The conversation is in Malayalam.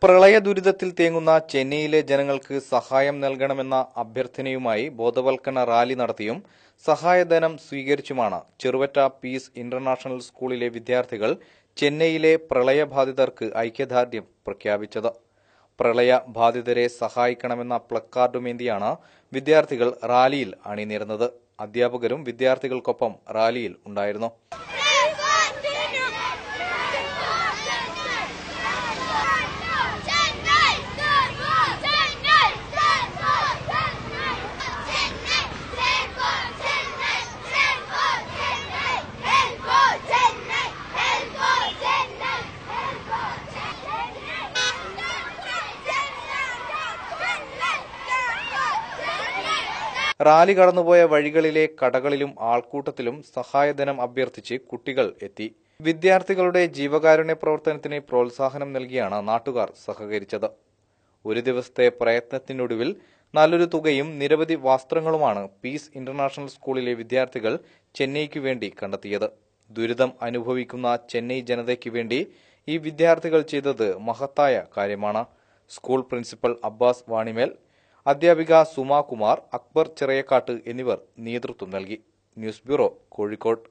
പ്രളയ ദുരിതത്തിൽ തേങ്ങുന്ന ചെന്നൈയിലെ ജനങ്ങൾക്ക് സഹായം നൽകണമെന്ന അഭ്യർത്ഥനയുമായി ബോധവൽക്കരണ റാലി നടത്തിയും സഹായധനം സ്വീകരിച്ചുമാണ് ചെറുവറ്റ പീസ് ഇന്റർനാഷണൽ സ്കൂളിലെ വിദ്യാർത്ഥികൾ ചെന്നൈയിലെ പ്രളയബാധിതർക്ക് ഐക്യദാർഢ്യം പ്രഖ്യാപിച്ചത്. പ്രളയ ബാധിതരെ സഹായിക്കണമെന്ന പ്ലക്കാർഡുമേന്തിയാണ് വിദ്യാർത്ഥികൾ റാലിയിൽ അണിനിരന്നത്. അധ്യാപകരും വിദ്യാർത്ഥികൾക്കൊപ്പം റാലിയിൽ ഉണ്ടായിരുന്നു. റാലി കടന്നുപോയ വഴികളിലെ കടകളിലും ആൾക്കൂട്ടത്തിലും സഹായധനം അഭ്യർത്ഥിച്ച് കുട്ടികൾ എത്തി. വിദ്യാർത്ഥികളുടെ ജീവകാരുണ്യ പ്രവർത്തനത്തിന് പ്രോത്സാഹനം നൽകിയാണ് നാട്ടുകാർ സഹകരിച്ചത്. ഒരു ദിവസത്തെ പ്രയത്നത്തിനൊടുവിൽ നല്ലൊരു തുകയും നിരവധി വസ്ത്രങ്ങളുമാണ് പീസ് ഇന്റർനാഷണൽ സ്കൂളിലെ വിദ്യാർത്ഥികൾ ചെന്നൈയ്ക്കു വേണ്ടി കണ്ടെത്തിയത്. ദുരിതം അനുഭവിക്കുന്ന ചെന്നൈ ജനതയ്ക്ക് വേണ്ടി ഈ വിദ്യാർത്ഥികൾ ചെയ്തത് മഹത്തായ കാര്യമാണ്. സ്കൂൾ പ്രിൻസിപ്പൽ അബ്ബാസ് വാണിമേൽ, അധ്യാപിക സുമാ കുമാർ, അക്ബർ ചിറയക്കാട്ട് എന്നിവർ നേതൃത്വം നൽകി. News bureau, Kozhikode.